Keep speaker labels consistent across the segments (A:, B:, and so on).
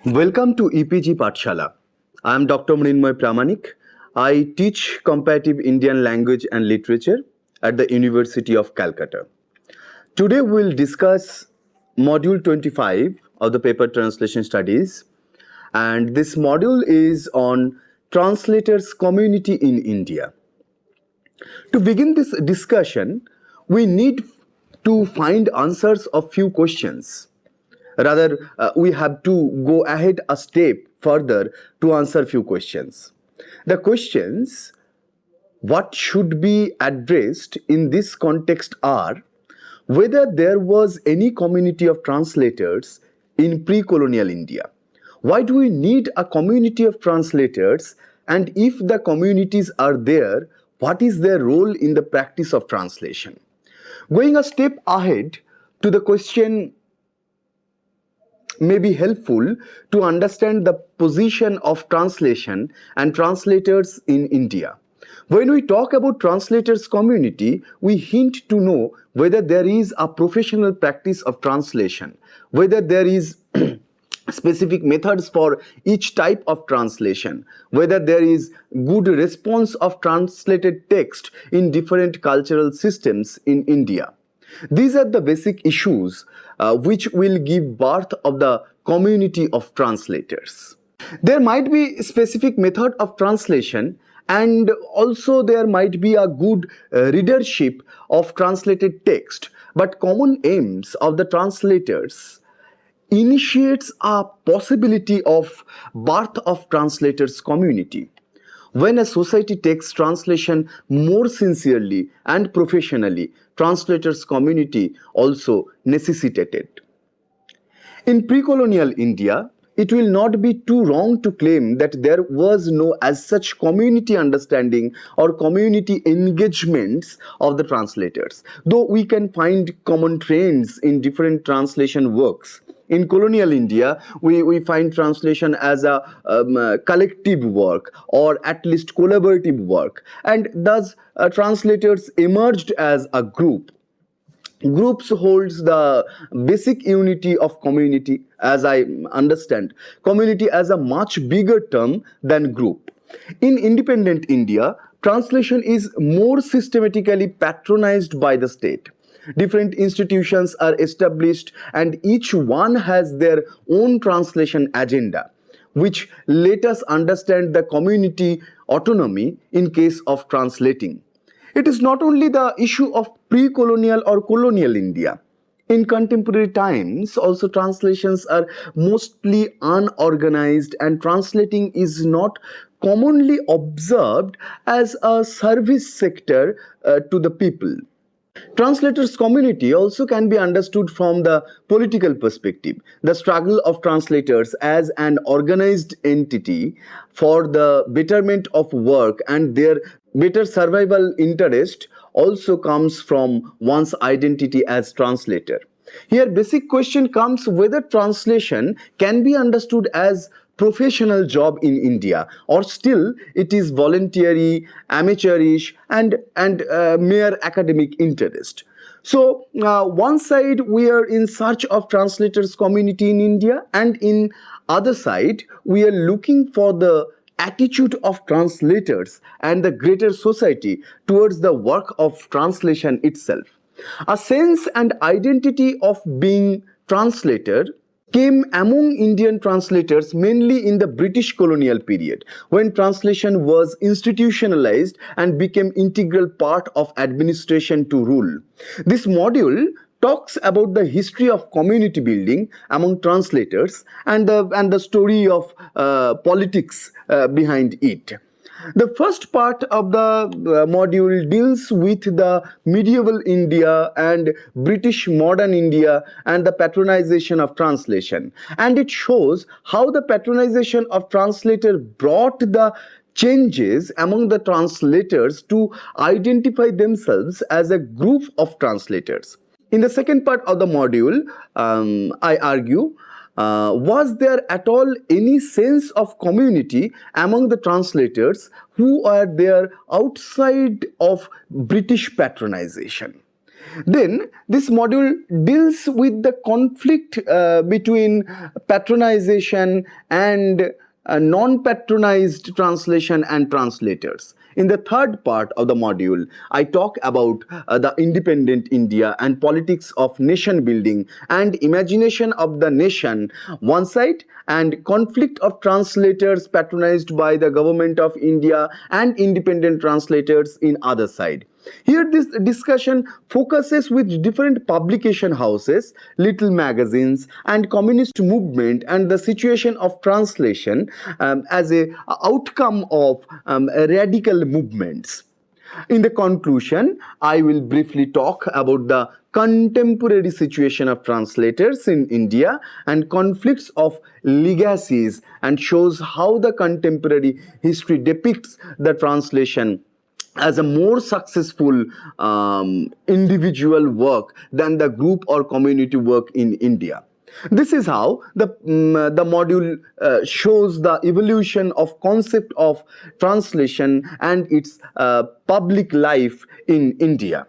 A: Welcome to EPG Pathshala. I am Dr. Mrinmoy Pramanik. I teach comparative Indian language and literature at the University of Calcutta. Today we will discuss Module 25 of the paper Translation Studies, and this module is on translators community in India. To begin this discussion, we need to find answers of few questions. Rather, we have to go ahead a step further to answer few questions. The questions what should be addressed in this context are whether there was any community of translators in pre-colonial India. Why do we need a community of translators, and if the communities are there, what is their role in the practice of translation? Going a step ahead to the question may be helpful to understand the position of translation and translators in India. When we talk about translators community, we hint to know whether there is a professional practice of translation, whether there is specific methods for each type of translation, whether there is good response of translated text in different cultural systems in India. These are the basic issues which will give birth of the community of translators. There might be specific method of translation, and also there might be a good readership of translated text, but common aims of the translators initiates a possibility of birth of translators community. When a society takes translation more sincerely and professionally, translators community also necessitated. In pre-colonial India, it will not be too wrong to claim that there was no as such community understanding or community engagements of the translators, though we can find common trends in different translation works. In colonial India, we find translation as a collective work or at least collaborative work, and thus translators emerged as a group. Groups holds the basic unity of community. As I understand, community as a much bigger term than group. In independent India, translation is more systematically patronized by the state. Different institutions are established and each one has their own translation agenda, which let us understand the community autonomy in case of translating. It is not only the issue of pre-colonial or colonial India. In contemporary times, also translations are mostly unorganized, and translating is not commonly observed as a service sector to the people. Translators community also can be understood from the political perspective. The struggle of translators as an organized entity for the betterment of work and their better survival interest also comes from one's identity as translator. Here basic question comes whether translation can be understood as professional job in India, or still it is voluntary, amateurish, and mere academic interest. So one side we are in search of translators community in India, and in other side we are looking for the attitude of translators and the greater society towards the work of translation itself. A sense and identity of being translator came among Indian translators mainly in the British colonial period, when translation was institutionalized and became integral part of administration to rule. This module talks about the history of community building among translators and the story of politics behind it. The first part of the module deals with the medieval India and British modern India and the patronization of translation. And it shows how the patronization of translator brought the changes among the translators to identify themselves as a group of translators. In the second part of the module, I argue, was there at all any sense of community among the translators who are there outside of British patronization? Then this module deals with the conflict between patronization and non-patronized translation and translators. In the third part of the module, I talk about the independent India and politics of nation building and imagination of the nation, one side, and conflict of translators patronized by the government of India and independent translators in other side. Here, this discussion focuses with different publication houses, little magazines, and communist movement and the situation of translation as a outcome of radical movements. In the conclusion, I will briefly talk about the contemporary situation of translators in India and conflicts of legacies and shows how the contemporary history depicts the translation as a more successful individual work than the group or community work in India. This is how the module shows the evolution of concept of translation and its public life in India.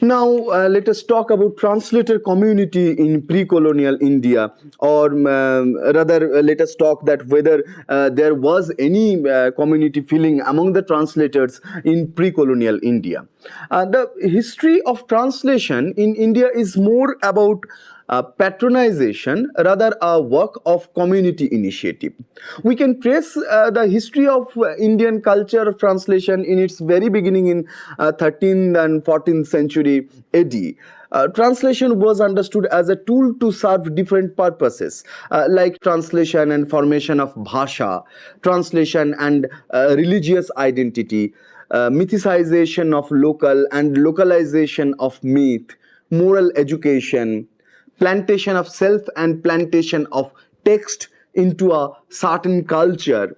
A: Now, let us talk about translator community in pre-colonial India, or rather, let us talk that whether there was any community feeling among the translators in pre-colonial India. The history of translation in India is more about patronization, rather a work of community initiative. We can trace the history of Indian culture of translation in its very beginning in 13th and 14th century AD. Translation was understood as a tool to serve different purposes, like translation and formation of bhasha, translation and religious identity, mythicization of local and localization of myth, moral education, plantation of self and plantation of text into a certain culture.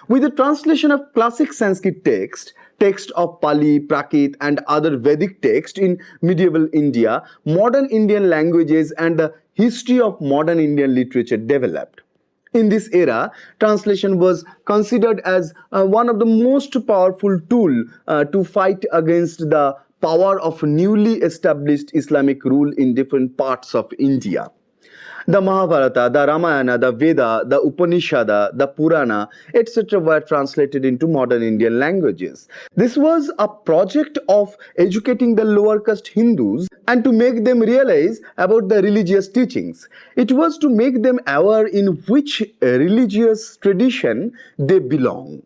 A: With the translation of classic Sanskrit text of Pali, Prakrit and other Vedic text in medieval India, modern Indian languages and the history of modern Indian literature developed. In this era, translation was considered as one of the most powerful tool to fight against the power of newly established Islamic rule in different parts of India. The Mahabharata, the Ramayana, the Veda, the Upanishad, the Purana, etc. were translated into modern Indian languages. This was a project of educating the lower caste Hindus and to make them realize about the religious teachings. It was to make them aware in which religious tradition they belong.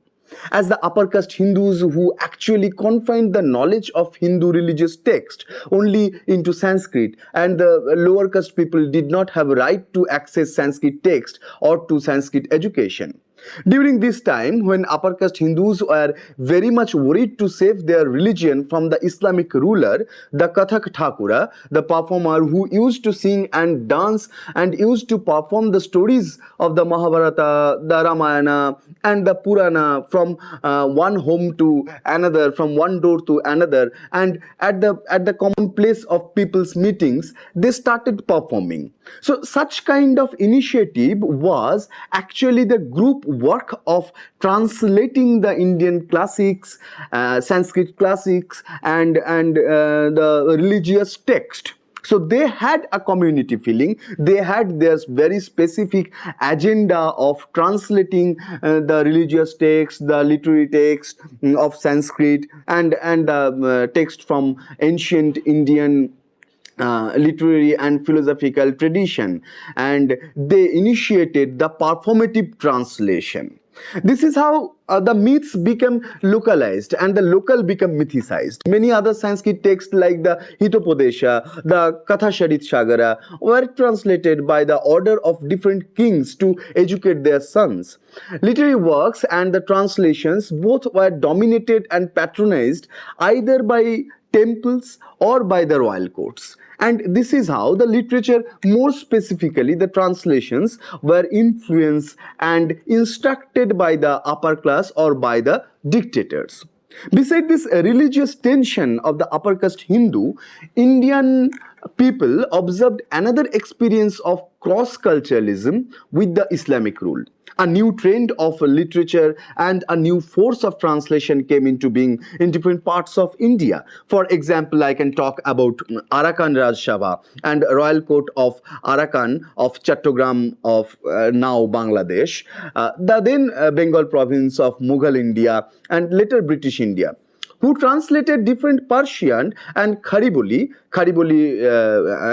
A: As the upper caste Hindus who actually confined the knowledge of Hindu religious text only into Sanskrit, and the lower caste people did not have a right to access Sanskrit text or to Sanskrit education. During this time, when upper caste Hindus were very much worried to save their religion from the Islamic ruler, the Kathak Thakura, the performer who used to sing and dance and used to perform the stories of the Mahabharata, the Ramayana and the Purana from one home to another, from one door to another, and at the common place of people's meetings, they started performing. So such kind of initiative was actually the group work of translating the Indian classics, Sanskrit classics and the religious text. So they had a community feeling. They had their very specific agenda of translating the religious text, the literary text of Sanskrit and text from ancient Indian literary and philosophical tradition, and they initiated the performative translation. This is how the myths became localized and the local became mythicized. Many other Sanskrit texts like the Hitopadesha, the Katha Sagara were translated by the order of different kings to educate their sons. Literary works and the translations both were dominated and patronized either by temples or by the royal courts. And this is how the literature, more specifically the translations, were influenced and instructed by the upper class or by the dictators. Beside this religious tension of the upper caste Hindu, Indian people observed another experience of cross-culturalism with the Islamic rule. A new trend of literature and a new force of translation came into being in different parts of India. For example, I can talk about Arakan Rajsabha and Royal Court of Arakan of Chattogram of now Bangladesh, the then Bengal province of Mughal India and later British India, who translated different Persian and Khariboli. Khariboli,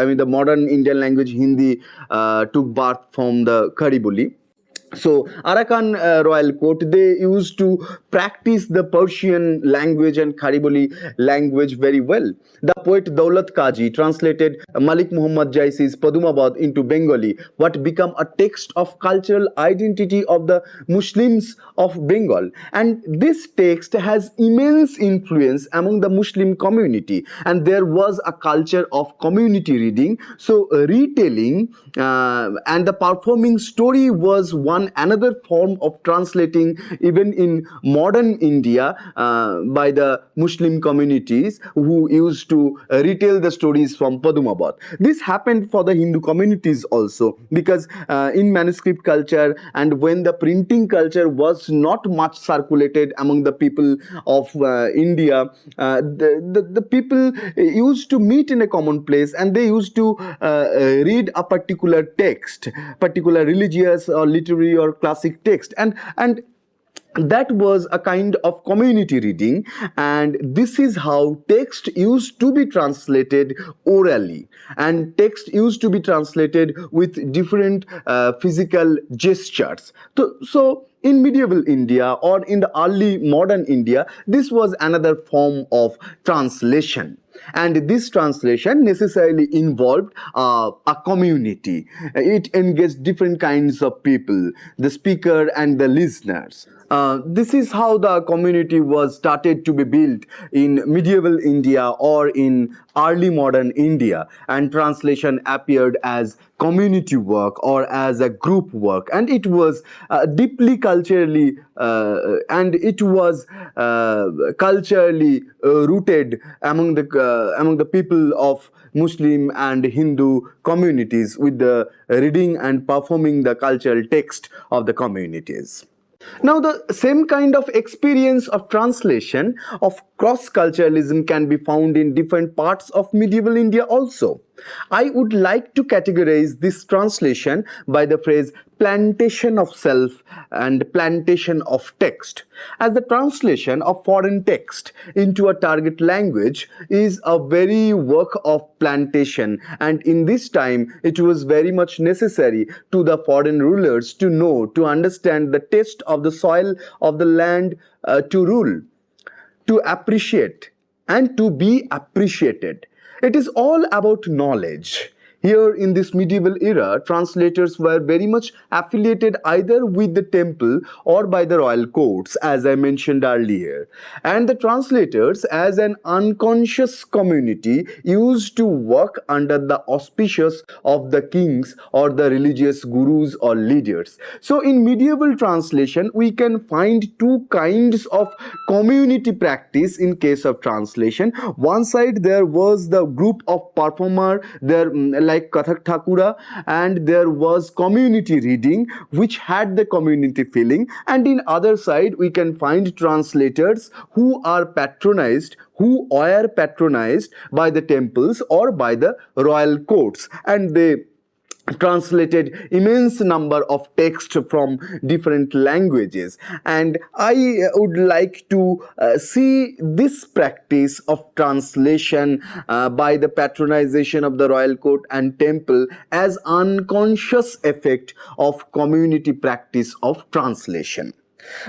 A: I mean, the modern Indian language Hindi took birth from the Khariboli. So Arakan royal court, they used to practice the Persian language and Khariboli language very well. The poet Daulat Kaji translated Malik Muhammad Jaisi's Padumabad into Bengali, what became a text of cultural identity of the Muslims of Bengal. And this text has immense influence among the Muslim community, and there was a culture of community reading. So retelling and the performing story was one another form of translating even in modern India by the Muslim communities who used to retell the stories from Padumabad. This happened for the Hindu communities also, because in manuscript culture and when the printing culture was not much circulated among the people of India, the people used to meet in a common place and they used to read a particular text, particular religious or literary or classic text, and that was a kind of community reading, and this is how text used to be translated orally, and text used to be translated with different physical gestures. So in medieval India or in the early modern India, this was another form of translation. And this translation necessarily involved a community. It engaged different kinds of people, the speaker and the listeners. This is how the community was started to be built in medieval India or in early modern India, and translation appeared as community work or as a group work, and it was deeply culturally and it was culturally rooted among the people of Muslim and Hindu communities, with the reading and performing the cultural text of the communities. Now, the same kind of experience of translation, of cross-culturalism, can be found in different parts of medieval India also. I would like to categorize this translation by the phrase plantation of self and plantation of text, as the translation of foreign text into a target language is a very work of plantation, and in this time it was very much necessary to the foreign rulers to know, to understand the taste of the soil of the land to rule, to appreciate, and to be appreciated. It is all about knowledge. Here in this medieval era, translators were very much affiliated either with the temple or by the royal courts, as I mentioned earlier. And the translators, as an unconscious community, used to work under the auspices of the kings or the religious gurus or leaders. So in medieval translation, we can find two kinds of community practice in case of translation. One side, there was the group of performer, there like Kathak Thakura, and there was community reading which had the community feeling, and in other side we can find translators who were patronized by the temples or by the royal courts, and they translated immense number of text from different languages. And I would like to see this practice of translation by the patronization of the royal court and temple as unconscious effect of community practice of translation.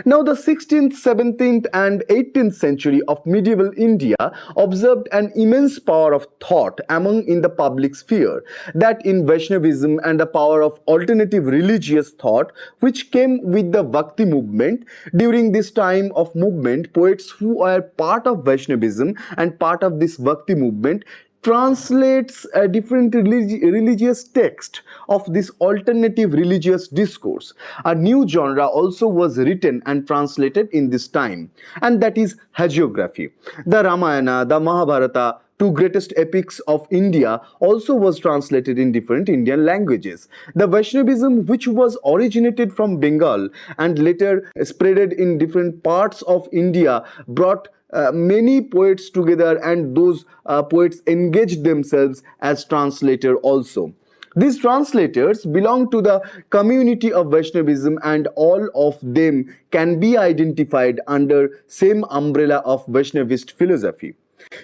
A: Now, the 16th, 17th, and 18th century of medieval India observed an immense power of thought among in the public sphere, that in Vaishnavism and the power of alternative religious thought which came with the Bhakti movement. During this time of movement, poets who are part of Vaishnavism and part of this Bhakti movement translates a different religious text of this alternative religious discourse. A new genre also was written and translated in this time, and that is hagiography. The Ramayana, the Mahabharata, two greatest epics of India also was translated in different Indian languages. The Vaishnavism, which was originated from Bengal and later spreaded in different parts of India, brought many poets together, and those poets engaged themselves as translator also. These translators belong to the community of Vaishnavism, and all of them can be identified under same umbrella of Vaishnavist philosophy.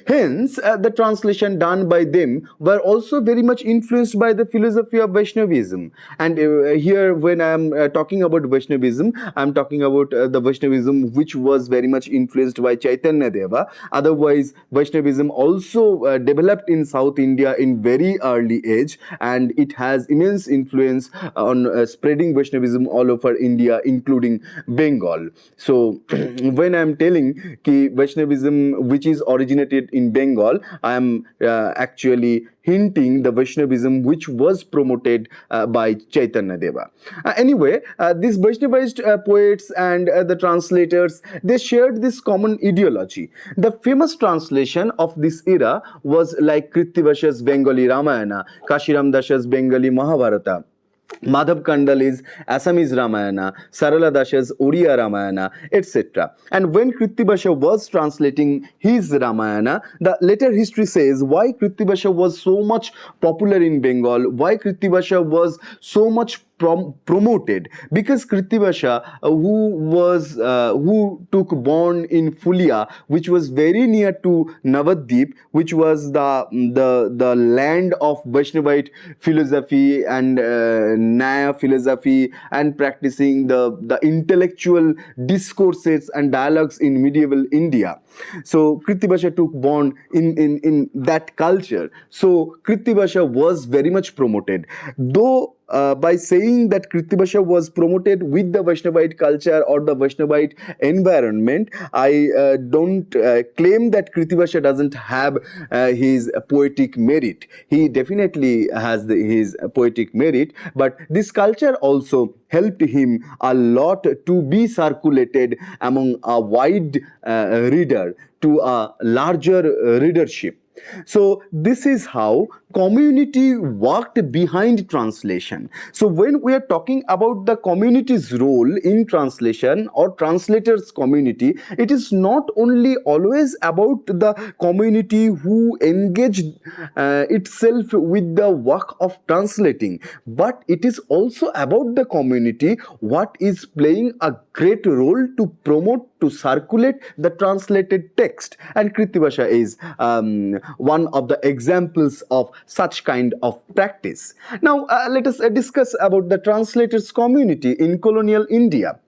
A: Hence, the translation done by them were also very much influenced by the philosophy of Vaishnavism. And here, when I am talking about Vaishnavism, I am talking about the Vaishnavism which was very much influenced by Chaitanya Deva. Otherwise, Vaishnavism also developed in South India in very early age, and it has immense influence on spreading Vaishnavism all over India, including Bengal. So, when I am telling ki Vaishnavism which is originated in Bengal, I am actually hinting the Vaishnavism which was promoted by Chaitanya Deva. Anyway, these Vaishnavized poets and the translators, they shared this common ideology. The famous translation of this era was like Krittivas's Bengali Ramayana, Kashiram Das's Bengali Mahabharata, Madhav Kandali's Assamese Ramayana, Sarala Das's Oriya Ramayana, etc. And when Krittivasa was translating his Ramayana, the later history says why Krittivasa was so much popular in Bengal, why Krittivasa was so much promoted, because Krittivasa, who took born in Fulia, which was very near to Navadvip, which was the land of Vaishnavite philosophy and Nyaya philosophy, and practicing the intellectual discourses and dialogues in medieval India. So Krittivasa took born in that culture. So Krittivasa was very much promoted. Though by saying that Krittivasa was promoted with the Vaishnavite culture or the Vaishnavite environment, I don't claim that Krittivasa doesn't have his poetic merit. He definitely has his poetic merit, but this culture also helped him a lot to be circulated among a wide reader, to a larger readership. So this is how community worked behind translation. So when we are talking about the community's role in translation or translators community, it is not only always about the community who engaged itself with the work of translating, but it is also about the community what is playing a great role to promote, to circulate the translated text. And Krittivasa is one of the examples of such kind of practice. Now, let us discuss about the translators community in colonial India.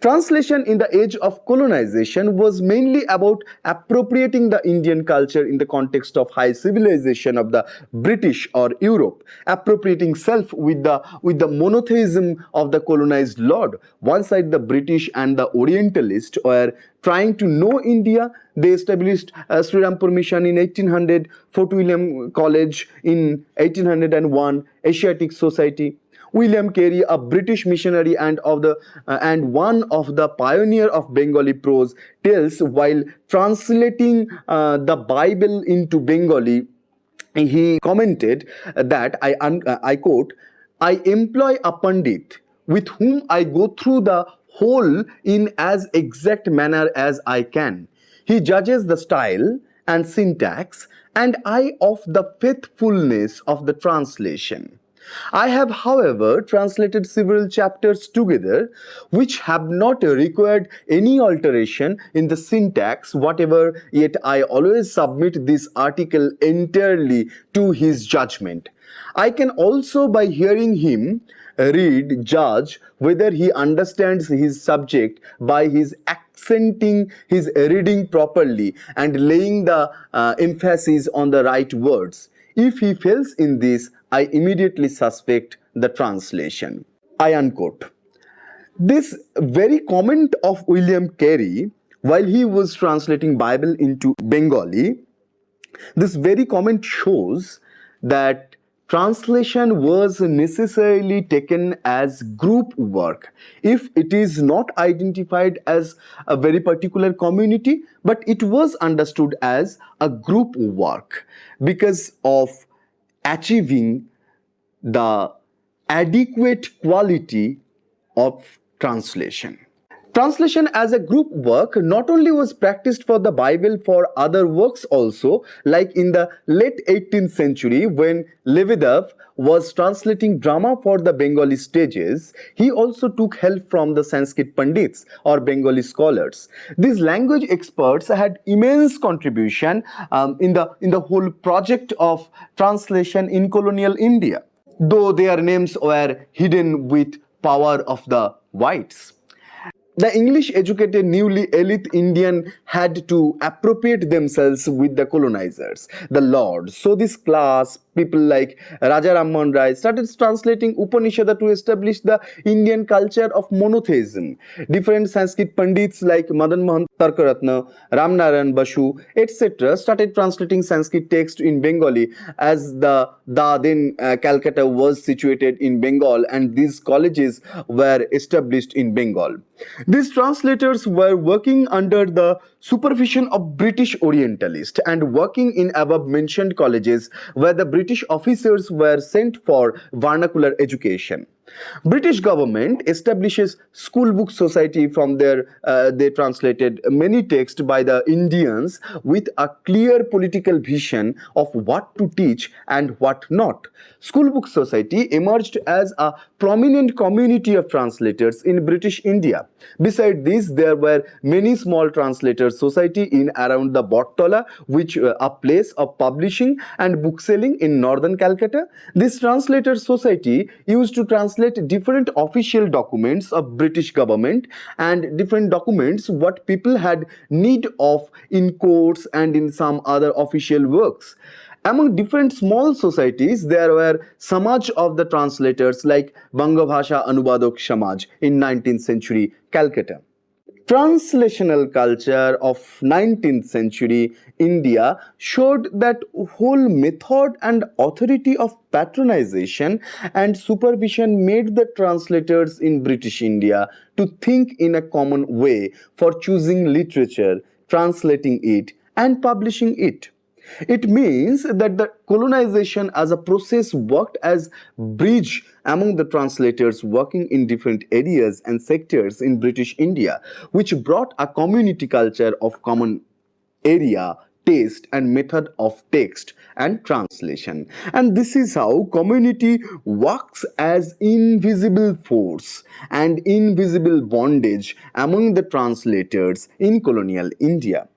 A: Translation in the age of colonization was mainly about appropriating the Indian culture in the context of high civilization of the British or Europe, appropriating self with the monotheism of the colonized lord. One side, the British and the Orientalists were trying to know India. They established Sri Rampur Mission in 1800, Fort William College in 1801, Asiatic Society. William Carey, a British missionary and one of the pioneer of Bengali prose, tells while translating the Bible into Bengali, he commented that I quote, "I employ a pandit with whom I go through the whole in as exact manner as I can. He judges the style and syntax, and I of the faithfulness of the translation. I have, however, translated several chapters together which have not required any alteration in the syntax whatever, yet I always submit this article entirely to his judgment. I can also, by hearing him read, judge whether he understands his subject by his accenting his reading properly and laying the emphasis on the right words. If he fails in this, I immediately suspect the translation." I unquote. This very comment of William Carey while he was translating Bible into Bengali, this very comment shows that translation was necessarily taken as group work if it is not identified as a very particular community, but it was understood as a group work because of achieving the adequate quality of translation. Translation as a group work not only was practiced for the Bible for other works also, like in the late 18th century when Lebedev was translating drama for the Bengali stages, he also took help from the Sanskrit Pandits or Bengali scholars. These language experts had immense contribution in the whole project of translation in colonial India, though their names were hidden with power of the whites. The English educated newly elite Indian had to appropriate themselves with the colonizers, the lords. So this class, people like Raja Rammohn Rai, started translating Upanishad to establish the Indian culture of monotheism. Different Sanskrit Pandits like Madan Mohan Tarkaratna, Ramnarayan Basu, etc. started translating Sanskrit text in Bengali as the then Calcutta was situated in Bengal and these colleges were established in Bengal. These translators were working under the supervision of British Orientalists and working in above mentioned colleges where the British officers were sent for vernacular education. British government establishes school book society from there. They translated many texts by the Indians with a clear political vision of what to teach and what not. School book society emerged as a prominent community of translators in British India. Beside this, there were many small translators society in around the Bottala, which a place of publishing and bookselling in northern Calcutta. This translator society used to translate different official documents of British government and different documents what people had need of in courts and in some other official works. Among different small societies, there were Samaj of the translators like Bangabhasha Anubadok Samaj in 19th century Calcutta. Translational culture of 19th century India showed that whole method and authority of patronization and supervision made the translators in British India to think in a common way for choosing literature, translating it and publishing it. It means that the colonization as a process worked as bridge among the translators working in different areas and sectors in British India, which brought a community culture of common area, taste and method of text and translation. And this is how community works as invisible force and invisible bondage among the translators in colonial India.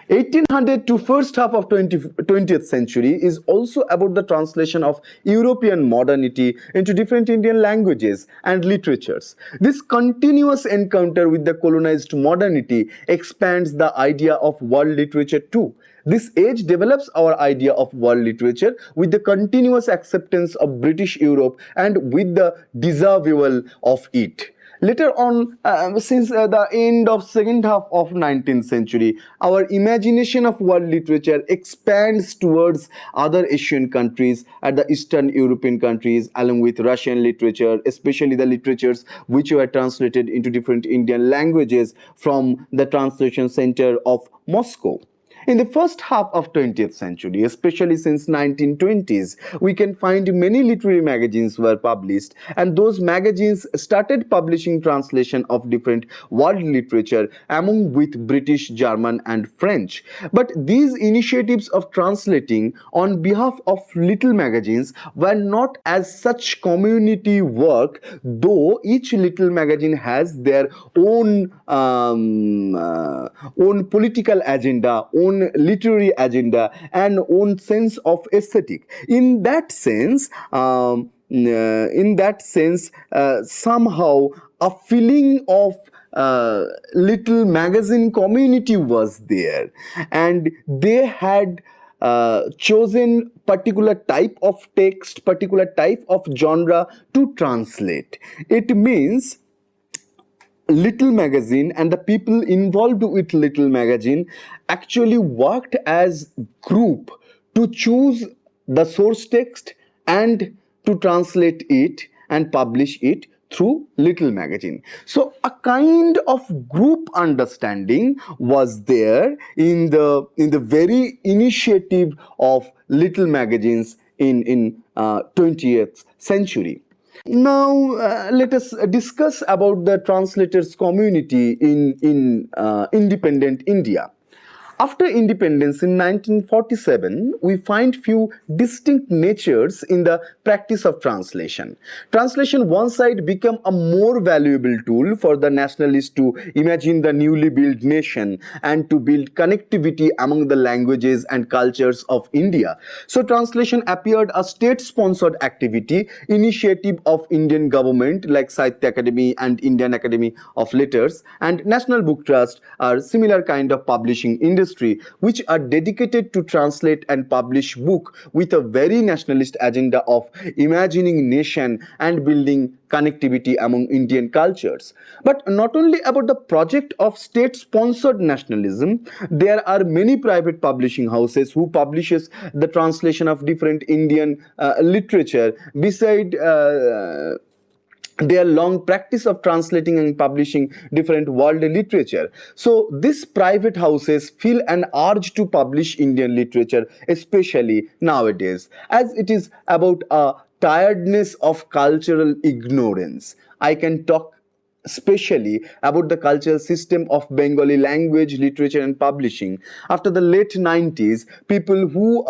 A: 1800 to first half of 20th century is also about the translation of European modernity into different Indian languages and literatures. This continuous encounter with the colonized modernity expands the idea of world literature too. This age develops our idea of world literature with the continuous acceptance of British Europe and with the disavowal of it. Later on, since the end of second half of 19th century, our imagination of world literature expands towards other Asian countries and the Eastern European countries along with Russian literature, especially the literatures which were translated into different Indian languages from the translation center of Moscow. In the first half of 20th century, especially since 1920s, we can find many literary magazines were published and those magazines started publishing translation of different world literature among with British, German and French. But these initiatives of translating on behalf of little magazines were not as such community work, though each little magazine has their own own political agenda, own literary agenda and own sense of aesthetic. Somehow a feeling of little magazine community was there and they had chosen particular type of text, particular type of genre to translate. It means little magazine and the people involved with little magazine actually worked as group to choose the source text and to translate it and publish it through Little Magazine. So a kind of group understanding was there in the very initiative of Little Magazines in 20th century. Now let us discuss about the translators community in independent India. After independence in 1947, we find few distinct natures in the practice of translation. Translation one side became a more valuable tool for the nationalists to imagine the newly built nation and to build connectivity among the languages and cultures of India. So translation appeared a state-sponsored activity, initiative of Indian government like Sahitya Academy and Indian Academy of Letters and National Book Trust are similar kind of publishing industry which are dedicated to translate and publish book with a very nationalist agenda of imagining nation and building connectivity among Indian cultures. But not only about the project of state-sponsored nationalism, there are many private publishing houses who publishes the translation of different Indian literature beside their long practice of translating and publishing different world literature. So these private houses feel an urge to publish Indian literature, especially nowadays, as it is about a tiredness of cultural ignorance. I can talk especially about the cultural system of Bengali language, literature and publishing. After the late 90s, people who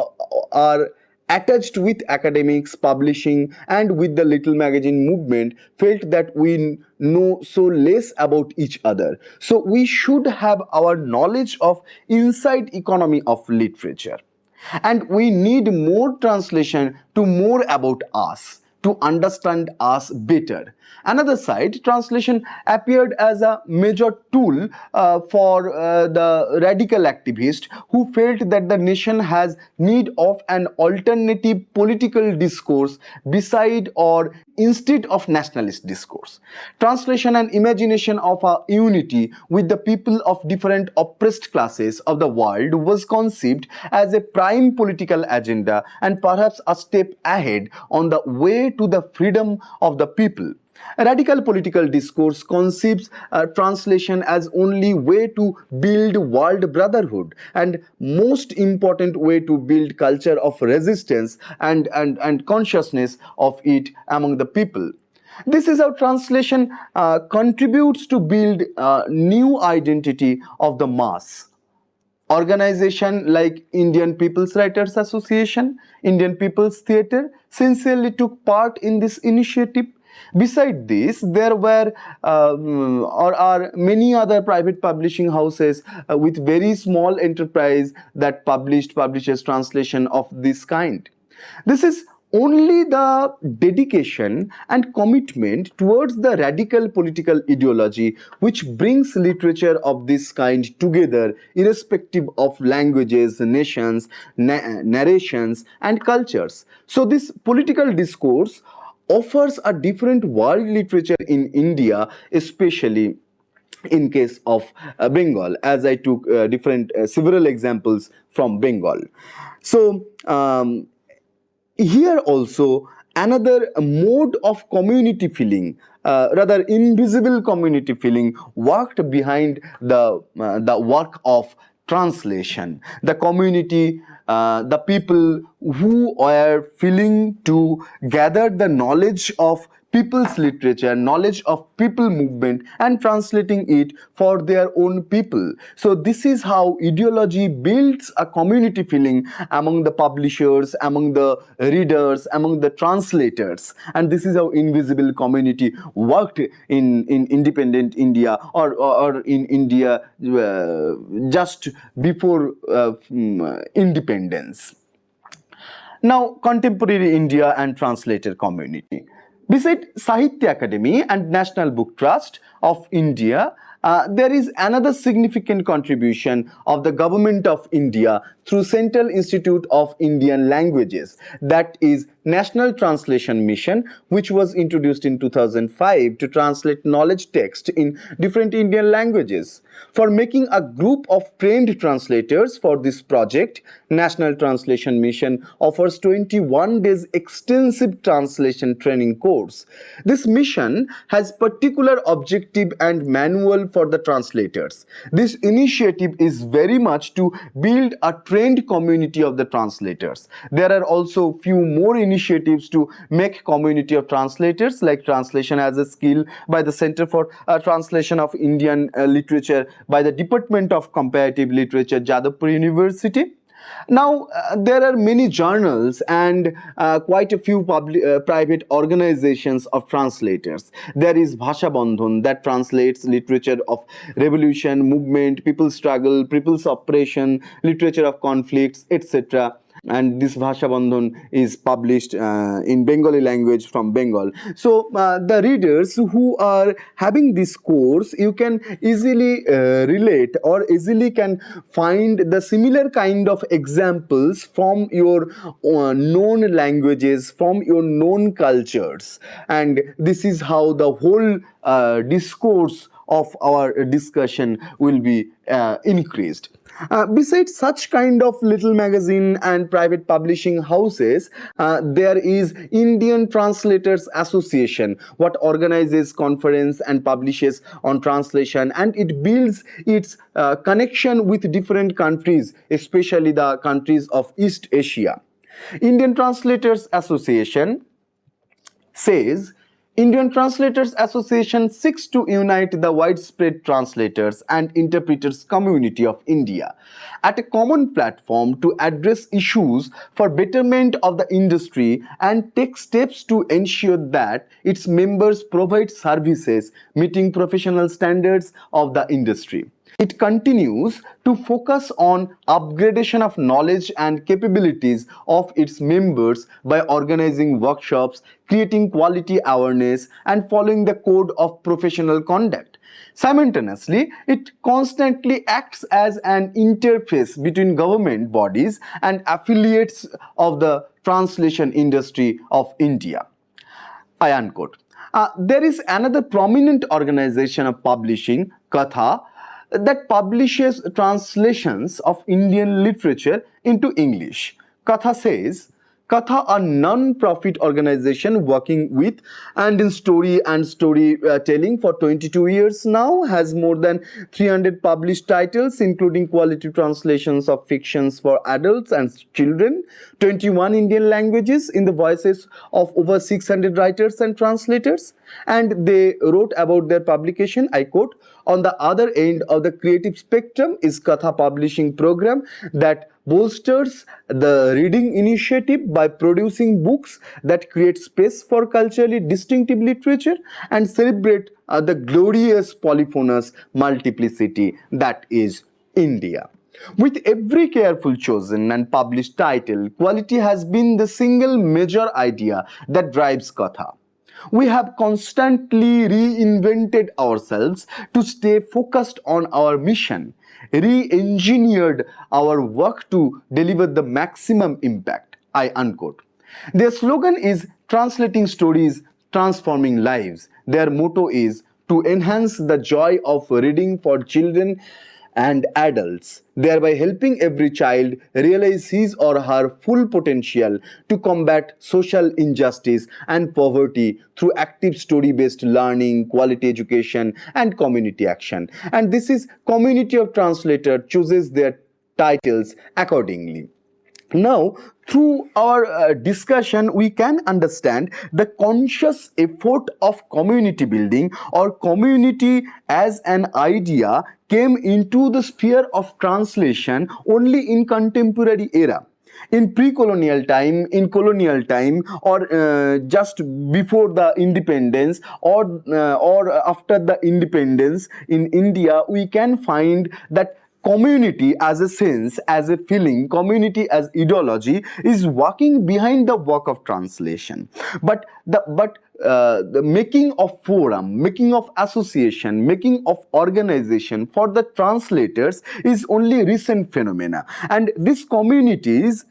A: are attached with academics, publishing and with the Little Magazine movement felt that we know so less about each other. So we should have our knowledge of inside economy of literature. And we need more translation to more about us, to understand us better. Another side, translation appeared as a major tool for the radical activists who felt that the nation has need of an alternative political discourse beside or instead of nationalist discourse. Translation and imagination of a unity with the people of different oppressed classes of the world was conceived as a prime political agenda and perhaps a step ahead on the way to the freedom of the people. Radical political discourse conceives translation as only way to build world brotherhood and most important way to build culture of resistance and consciousness of it among the people. This is how translation contributes to build new identity of the mass. Organization like Indian People's Writers Association, Indian People's Theatre sincerely took part in this initiative. Beside this, there were or are many other private publishing houses with very small enterprise that publishes translation of this kind. This is only the dedication and commitment towards the radical political ideology which brings literature of this kind together irrespective of languages, nations, narrations and cultures. So this political discourse offers a different world literature in India, especially in case of Bengal, as I took different several examples from Bengal. So here also another mode of community feeling, rather invisible community feeling, worked behind the work of translation. The community, the people who were willing to gather the knowledge of people's literature, knowledge of people movement and translating it for their own people. So this is how ideology builds a community feeling among the publishers, among the readers, among the translators, and this is how invisible community worked in independent India or in India just before independence. Now, contemporary India and translator community. Beside Sahitya Academy and National Book Trust of India, there is another significant contribution of the Government of India through Central Institute of Indian Languages, that is National Translation Mission, which was introduced in 2005 to translate knowledge text in different Indian languages. For making a group of trained translators for this project, National Translation Mission offers 21 days extensive translation training course. This mission has particular objective and manual for the translators. This initiative is very much to build a trained community of the translators. There are also few more initiatives to make community of translators, like translation as a skill by the Center for Translation of Indian Literature by the Department of Comparative Literature, Jadavpur University. Now, there are many journals and quite a few private organizations of translators. There is Bhasha Bandhan that translates literature of revolution, movement, people's struggle, people's oppression, literature of conflicts, etc. And this Bhasha Bandhan is published in Bengali language from Bengal. So the readers who are having this course, you can easily relate or easily can find the similar kind of examples from your known languages, from your known cultures. And this is how the whole discourse of our discussion will be increased. Besides such kind of little magazine and private publishing houses, there is Indian Translators Association, what organizes conference and publishes on translation, and it builds its connection with different countries, especially the countries of East Asia. Indian Translators Association says Indian Translators Association seeks to unite the widespread translators and interpreters community of India at a common platform to address issues for betterment of the industry and take steps to ensure that its members provide services meeting professional standards of the industry. It continues to focus on upgradation of knowledge and capabilities of its members by organizing workshops, creating quality awareness, and following the code of professional conduct. Simultaneously, it constantly acts as an interface between government bodies and affiliates of the translation industry of India. I unquote. There is another prominent organization of publishing, Katha, that publishes translations of Indian literature into English. Katha says, Katha, a non-profit organization working with and in story and storytelling for 22 years now, has more than 300 published titles, including quality translations of fictions for adults and children, 21 Indian languages in the voices of over 600 writers and translators. And they wrote about their publication, I quote, on the other end of the creative spectrum is Katha publishing program that bolsters the reading initiative by producing books that create space for culturally distinctive literature and celebrate the glorious polyphonous multiplicity that is India. With every careful chosen and published title, quality has been the single major idea that drives Katha. We have constantly reinvented ourselves to stay focused on our mission, re-engineered our work to deliver the maximum impact. I unquote. Their slogan is translating stories, transforming lives. Their motto is to enhance the joy of reading for children and adults, thereby helping every child realize his or her full potential to combat social injustice and poverty through active story-based learning, quality education, and community action. And this is Community of Translator chooses their titles accordingly. Now, through our discussion, we can understand the conscious effort of community building or community as an idea came into the sphere of translation only in contemporary era. In pre-colonial time, in colonial time, or just before the independence, or after the independence in India, we can find that community as a sense, as a feeling, community as ideology is working behind the work of translation. The making of forum, making of association, making of organization for the translators is only recent phenomena, and these communities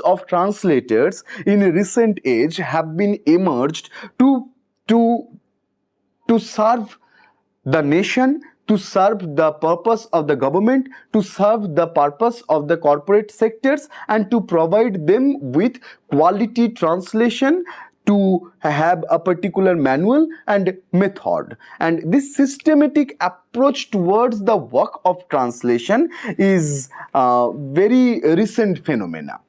A: of translators in a recent age have been emerged to to to serve the nation, to serve the purpose of the government, to serve the purpose of the corporate sectors, and to provide them with quality translation, to have a particular manual and method. And this systematic approach towards the work of translation is a very recent phenomena.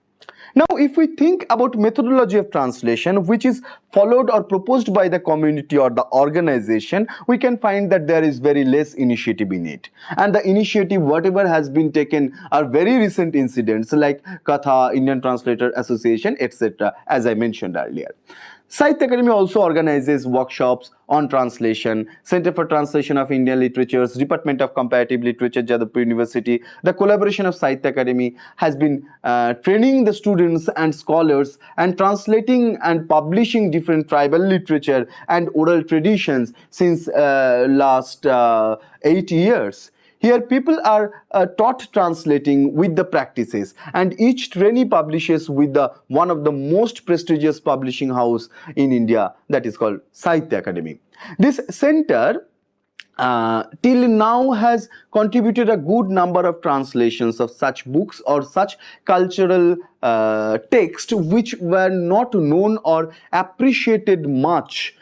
A: Now, if we think about methodology of translation, which is followed or proposed by the community or the organization, we can find that there is very less initiative in it. And the initiative, whatever has been taken, are very recent incidents like Katha, Indian Translator Association, etc., as I mentioned earlier. Sahitya Academy also organizes workshops on translation. Center for Translation of Indian Literatures, Department of Comparative Literature, Jadavpur University. The collaboration of Sahitya Academy has been training the students and scholars and translating and publishing different tribal literature and oral traditions since last 8 years. Here people are taught translating with the practices, and each trainee publishes with one of the most prestigious publishing house in India, that is called Sahitya Academy. This center till now has contributed a good number of translations of such books or such cultural texts which were not known or appreciated much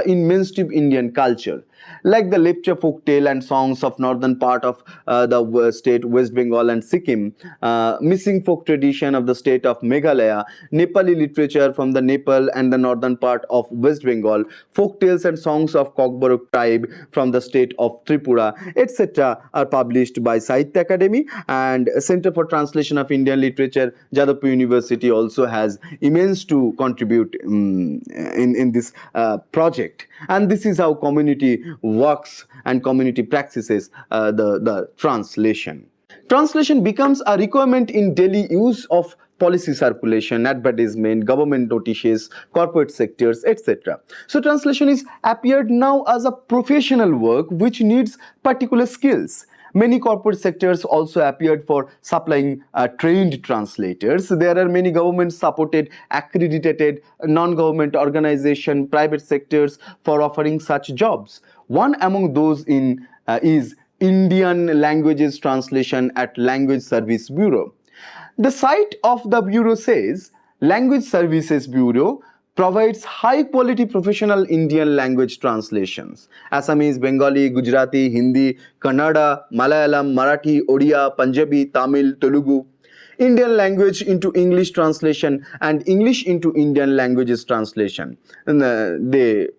A: in mainstream Indian culture, like the Lepcha folk tale and songs of northern part of the state West Bengal and Sikkim, missing folk tradition of the state of Meghalaya, Nepali literature from the Nepal and the northern part of West Bengal, folk tales and songs of Kokborok tribe from the state of Tripura, etc. are published by Sahitya Academy, and Center for Translation of Indian Literature, Jadavpur University also has immense to contribute in this project. And this is how community works and community practices the translation. Translation becomes a requirement in daily use of policy circulation, advertisement, government notices, corporate sectors, etc. So translation is appeared now as a professional work which needs particular skills. Many corporate sectors also appeared for supplying trained translators. There are many government-supported, accredited, non-government organization, private sectors for offering such jobs. One among those is Indian Languages Translation at Language Service Bureau. The site of the bureau says, Language Services Bureau provides high-quality professional Indian language translations. Assamese, Bengali, Gujarati, Hindi, Kannada, Malayalam, Marathi, Odia, Punjabi, Tamil, Telugu. Indian language into English translation and English into Indian languages translation. They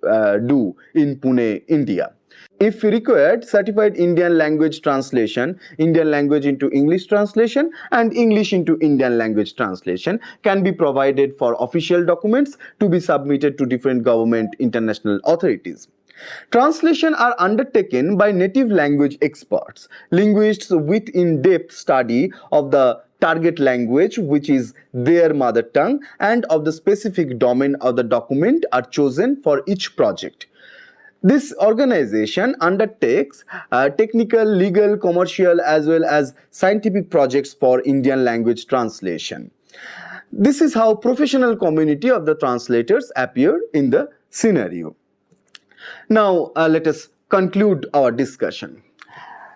A: do in Pune, India. If required, certified Indian language translation, Indian language into English translation and English into Indian language translation can be provided for official documents to be submitted to different government international authorities. Translation are undertaken by native language experts, linguists with in-depth study of the target language, which is their mother tongue, and of the specific domain of the document are chosen for each project. This organization undertakes technical, legal, commercial as well as scientific projects for Indian language translation. This is how professional community of the translators appear in the scenario. Now let us conclude our discussion.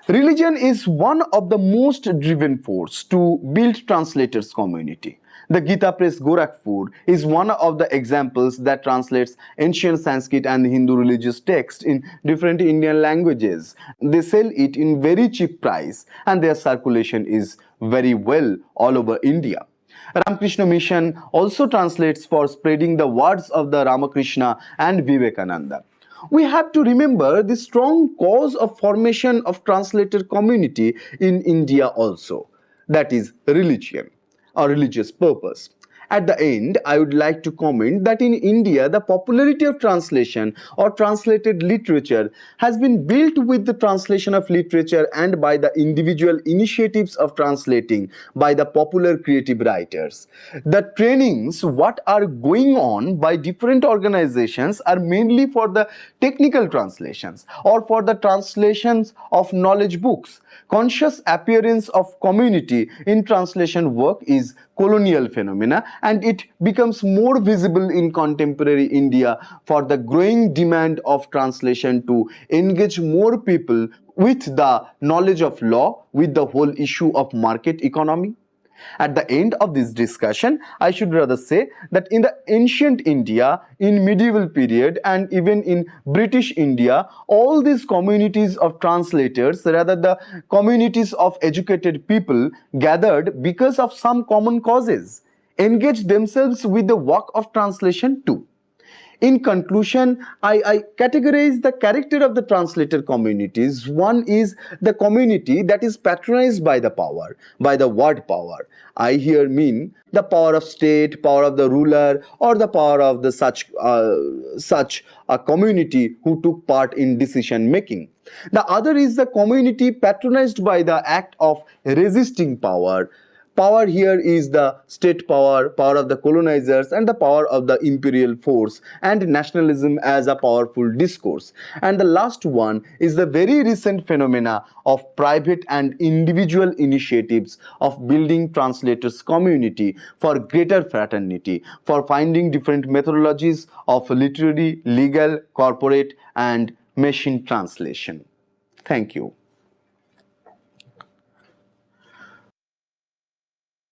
A: Religion is one of the most driven force to build translators community. The Gita Press Gorakhpur is one of the examples that translates ancient Sanskrit and Hindu religious texts in different Indian languages. They sell it in very cheap price and their circulation is very well all over India. Ramakrishna Mission also translates for spreading the words of the Ramakrishna and Vivekananda. We have to remember the strong cause of formation of translator community in India also, that is religion or religious purpose. At the end, I would like to comment that in India, the popularity of translation or translated literature has been built with the translation of literature and by the individual initiatives of translating by the popular creative writers. The trainings what are going on by different organizations are mainly for the technical translations or for the translations of knowledge books. Conscious appearance of community in translation work is colonial phenomena, and it becomes more visible in contemporary India for the growing demand of translation to engage more people with the knowledge of law, with the whole issue of market economy. At the end of this discussion, I should rather say that in the ancient India, in medieval period, and even in British India, all these communities of translators, rather the communities of educated people, gathered because of some common causes, engaged themselves with the work of translation too. In conclusion, I categorize the character of the translator communities. One is the community that is patronized by the power, by the word power. I here mean the power of state, power of the ruler, or the power of the such a community who took part in decision making. The other is the community patronized by the act of resisting power. Power here is the state power, power of the colonizers, and the power of the imperial force, and nationalism as a powerful discourse. And the last one is the very recent phenomena of private and individual initiatives of building translators community for greater fraternity, for finding different methodologies of literary, legal, corporate, and machine translation. Thank you.